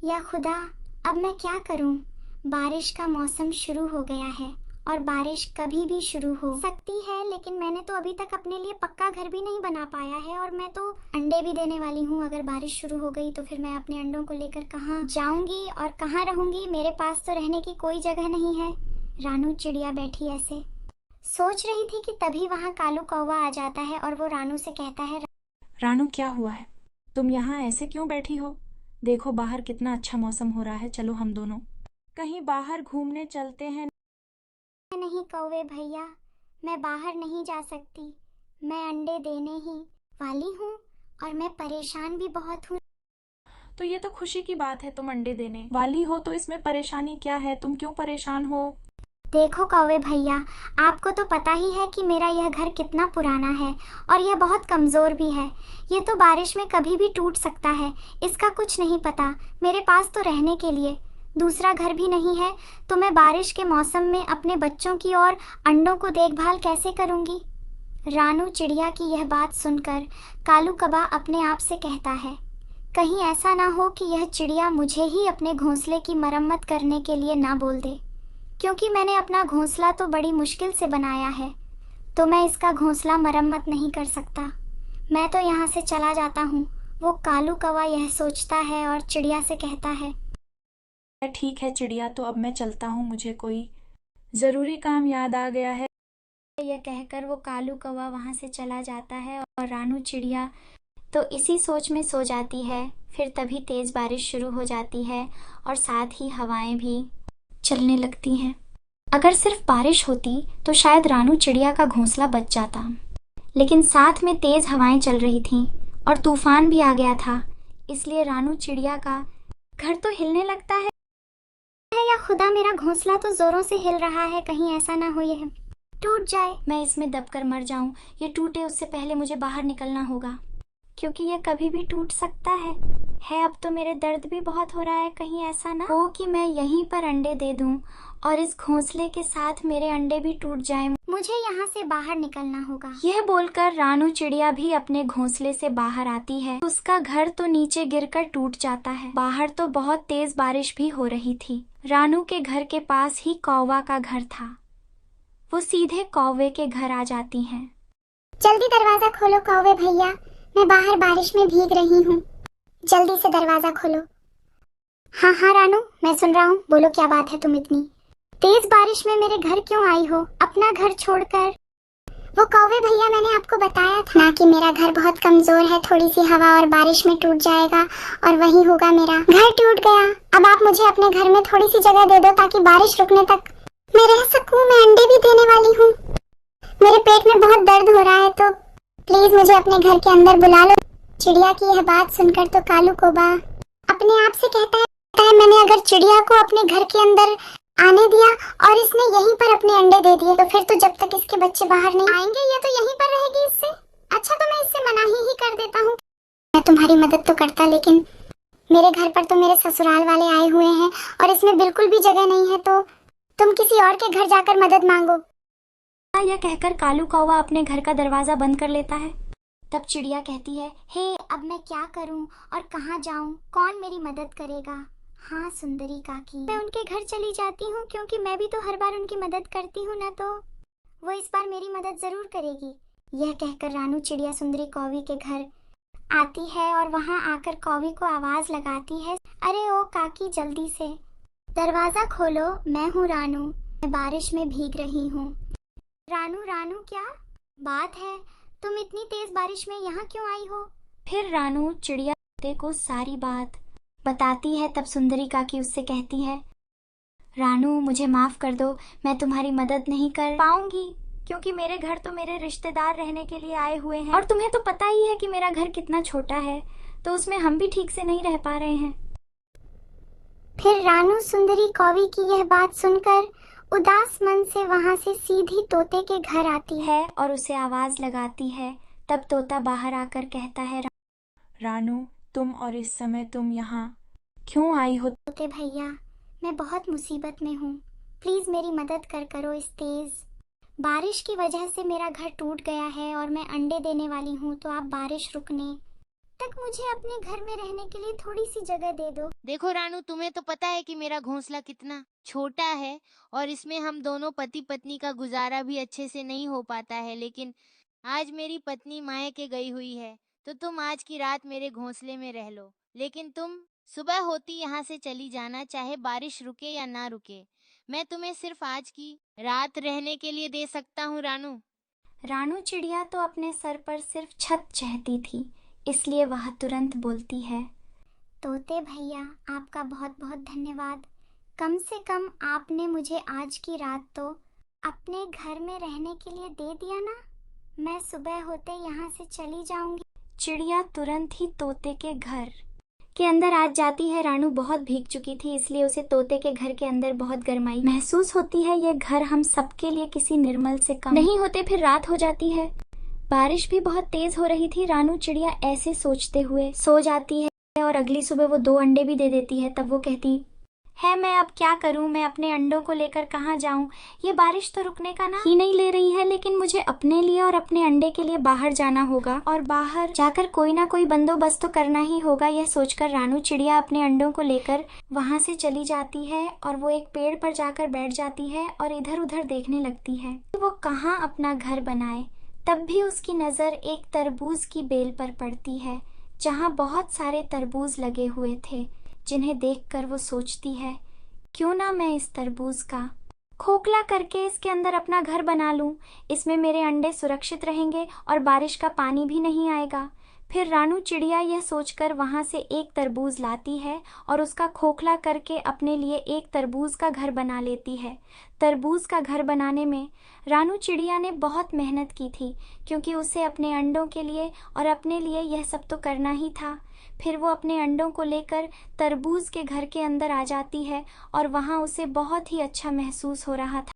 या खुदा, अब मैं क्या करूं? बारिश का मौसम शुरू हो गया है और बारिश कभी भी शुरू हो सकती है, लेकिन मैंने तो अभी तक अपने लिए पक्का घर भी नहीं बना पाया है और मैं तो अंडे भी देने वाली हूँ। अगर बारिश शुरू हो गई तो फिर मैं अपने अंडों को लेकर कहाँ जाऊंगी और कहाँ रहूंगी? मेरे पास तो रहने की कोई जगह नहीं है। रानू चिड़िया बैठी ऐसे सोच रही थी कि तभी वहाँ कालू कौवा आ जाता है और वो रानू से कहता है, रानू, क्या हुआ है? तुम यहाँ ऐसे क्यों बैठी हो? देखो बाहर कितना अच्छा मौसम हो रहा है, चलो हम दोनों कहीं बाहर घूमने चलते हैं। नहीं कौवे भैया, मैं बाहर नहीं जा सकती। मैं अंडे देने ही वाली हूँ और मैं परेशान भी बहुत हूँ। तो ये तो खुशी की बात है, तुम अंडे देने वाली हो तो इसमें परेशानी क्या है? तुम क्यों परेशान हो? देखो कौवे भैया, आपको तो पता ही है कि मेरा यह घर कितना पुराना है और यह बहुत कमज़ोर भी है। ये तो बारिश में कभी भी टूट सकता है, इसका कुछ नहीं पता। मेरे पास तो रहने के लिए दूसरा घर भी नहीं है, तो मैं बारिश के मौसम में अपने बच्चों की और अंडों को देखभाल कैसे करूँगी? रानू चिड़िया की यह बात सुनकर कालू कौवा अपने आप से कहता है, कहीं ऐसा ना हो कि यह चिड़िया मुझे ही अपने घोंसले की मरम्मत करने के लिए ना बोल दे, क्योंकि मैंने अपना घोंसला तो बड़ी मुश्किल से बनाया है, तो मैं इसका घोंसला मरम्मत नहीं कर सकता। मैं तो यहाँ से चला जाता हूँ। वो कालू कौवा यह सोचता है और चिड़िया से कहता है, ठीक है चिड़िया, तो अब मैं चलता हूँ, मुझे कोई ज़रूरी काम याद आ गया है। यह कहकर वो कालू कौवा वहाँ से चला जाता है और रानू चिड़िया तो इसी सोच में सो जाती है। फिर तभी तेज बारिश शुरू हो जाती है और साथ ही हवाएं भी चलने लगती हैं। अगर सिर्फ बारिश होती तो शायद रानू चिड़िया का घोंसला बच जाता, लेकिन साथ में तेज हवाएं चल रही थीं और तूफान भी आ गया था, इसलिए रानू चिड़िया का घर तो हिलने लगता है। या खुदा, मेरा घोंसला तो जोरों से हिल रहा है, कहीं ऐसा ना हो यह टूट जाए, मैं इसमें दबकर मर जाऊं। ये टूटे उससे पहले मुझे बाहर निकलना होगा, क्योंकि ये कभी भी टूट सकता है। अब तो मेरे दर्द भी बहुत हो रहा है, कहीं ऐसा ना हो कि मैं यहीं पर अंडे दे दूं और इस घोंसले के साथ मेरे अंडे भी टूट जाएं। मुझे यहाँ से बाहर निकलना होगा। यह बोलकर रानू चिड़िया भी अपने घोंसले से बाहर आती है। उसका घर तो नीचे गिरकर टूट जाता है। बाहर तो बहुत तेज बारिश भी हो रही थी। रानू के घर के पास ही कौवा का घर था। वो सीधे कौवे के घर आ जाती हैं। जल्दी दरवाजा खोलो कौवे भैया, मैं बाहर बारिश में भीग रही हूँ, जल्दी से दरवाजा खोलो। हाँ हाँ रानू, मैं सुन रहा हूँ, बोलो क्या बात है? तुम इतनी तेज बारिश में मेरे घर क्यों आई हो, अपना घर छोड़कर? वो कौवे भैया, मैंने आपको बताया था ना कि मेरा घर बहुत कमजोर है, थोड़ी सी हवा और बारिश में टूट जाएगा और वही होगा, मेरा घर टूट गया। अब आप मुझे अपने घर में थोड़ी सी जगह दे दो ताकि बारिश रुकने तक मैं रह सकूं। मैं अंडे भी देने वाली हूँ, मेरे पेट में बहुत दर्द हो रहा है, तो प्लीज मुझे अपने घर के अंदर बुला लो। चिड़िया की यह बात सुनकर तो कालू कौवा अपने आप से कहता है, मैंने अगर चिड़िया को अपने घर के अंदर आने दिया और इसने यहीं पर अपने अंडे दे दिए, तो फिर तो जब तक इसके बच्चे बाहर नहीं आएंगे ये तो यहीं पर रहेगी इससे। अच्छा, तो मैं इससे मनाही ही कर देता हूँ। मैं तुम्हारी मदद तो करता, लेकिन मेरे घर पर तो मेरे ससुराल वाले आए हुए हैं और इसमें बिल्कुल भी जगह नहीं है, तो तुम किसी और के घर जाकर मदद मांगो। यह कहकर कालू कौवा अपने घर का दरवाजा बंद कर लेता है। तब चिड़िया कहती है, हे अब मैं क्या करूं और कहाँ जाऊं? कौन मेरी मदद करेगा? हाँ सुंदरी काकी, मैं उनके घर चली जाती हूँ, क्योंकि मैं भी तो हर बार उनकी मदद करती हूँ ना, तो वो इस बार मेरी मदद जरूर करेगी। यह कहकर रानू चिड़िया सुंदरी कौवी के घर आती है और वहाँ आकर कौवी को आवाज लगाती है, अरे ओ काकी, जल्दी से दरवाजा खोलो, मैं हूँ रानू, मैं बारिश में भीग रही हूँ। रानू रानू, क्या बात है? तुम इतनी तेज बारिश में यहाँ क्यों आई हो? फिर रानू चिड़िया तोते को सारी बात बताती है। तब सुंदरी काकी उससे कहती है, रानू मुझे माफ कर दो, मैं तुम्हारी मदद नहीं कर पाऊंगी, क्योंकि मेरे घर तो मेरे रिश्तेदार रहने के लिए आए हुए हैं और तुम्हें तो पता ही है कि मेरा घर कितना छोटा है, तो उसमें हम भी ठीक से नहीं रह पा रहे हैं। फिर रानू सुंदरी कौवी की यह बात सुनकर उदास मन से वहां से सीधी तोते के घर आती है और उसे आवाज लगाती है। तब तोता बाहर आकर कहता है, रानू, तुम और इस समय तुम यहाँ क्यों आई हो? तोते भैया, मैं बहुत मुसीबत में हूँ, प्लीज मेरी मदद करो। इस तेज बारिश की वजह से मेरा घर टूट गया है और मैं अंडे देने वाली हूँ, तो आप बारिश रुकने तक मुझे अपने घर में रहने के लिए थोड़ी सी जगह दे दो। देखो रानू, तुम्हें तो पता है कि मेरा घोंसला कितना छोटा है और इसमें हम दोनों पति पत्नी का गुजारा भी अच्छे से नहीं हो पाता है, लेकिन आज मेरी पत्नी मायके गई हुई है तो तुम आज की रात मेरे घोंसले में रह लो, लेकिन तुम सुबह होती यहाँ से चली जाना, चाहे बारिश रुके या ना रुके। मैं तुम्हें सिर्फ आज की रात रहने के लिए दे सकता हूँ रानू। रानू चिड़िया तो अपने सर पर सिर्फ छत चाहती थी, इसलिए वह तुरंत बोलती है, तोते भैया आपका बहुत बहुत धन्यवाद। कम से कम आपने मुझे आज की रात तो अपने घर में रहने के लिए दे दिया ना। मैं सुबह होते यहाँ से चली जाऊंगी। चिड़िया तुरंत ही तोते के घर के अंदर आ जाती है। रानू बहुत भीग चुकी थी, इसलिए उसे तोते के घर के अंदर बहुत गर्माई महसूस होती है। ये घर हम सबके लिए किसी निर्मल से कम नहीं होते। फिर रात हो जाती है, बारिश भी बहुत तेज हो रही थी। रानू चिड़िया ऐसे सोचते हुए सो जाती है और अगली सुबह वो 2 अंडे भी दे देती है। तब वो कहती है, मैं अब क्या करूं, मैं अपने अंडों को लेकर कहाँ जाऊं। ये बारिश तो रुकने का नाम ही नहीं ले रही है, लेकिन मुझे अपने लिए और अपने अंडे के लिए बाहर जाना होगा और बाहर जाकर कोई ना कोई बंदोबस्त तो करना ही होगा। यह सोचकर रानू चिड़िया अपने अंडों को लेकर वहां से चली जाती है और वो एक पेड़ पर जाकर बैठ जाती है और इधर उधर देखने लगती है वो कहाँ अपना घर बनाए। तब भी उसकी नजर एक तरबूज की बेल पर पड़ती है, जहाँ बहुत सारे तरबूज लगे हुए थे, जिन्हें देखकर वो सोचती है, क्यों ना मैं इस तरबूज का खोखला करके इसके अंदर अपना घर बना लूं। इसमें मेरे अंडे सुरक्षित रहेंगे और बारिश का पानी भी नहीं आएगा। फिर रानू चिड़िया यह सोचकर वहां से एक तरबूज लाती है और उसका खोखला करके अपने लिए एक तरबूज का घर बना लेती है। तरबूज का घर बनाने में रानू चिड़िया ने बहुत मेहनत की थी, क्योंकि उसे अपने अंडों के लिए और अपने लिए यह सब तो करना ही था। फिर वो अपने अंडों को लेकर तरबूज के घर के अंदर आ जाती है और वहाँ उसे बहुत ही अच्छा महसूस हो रहा था।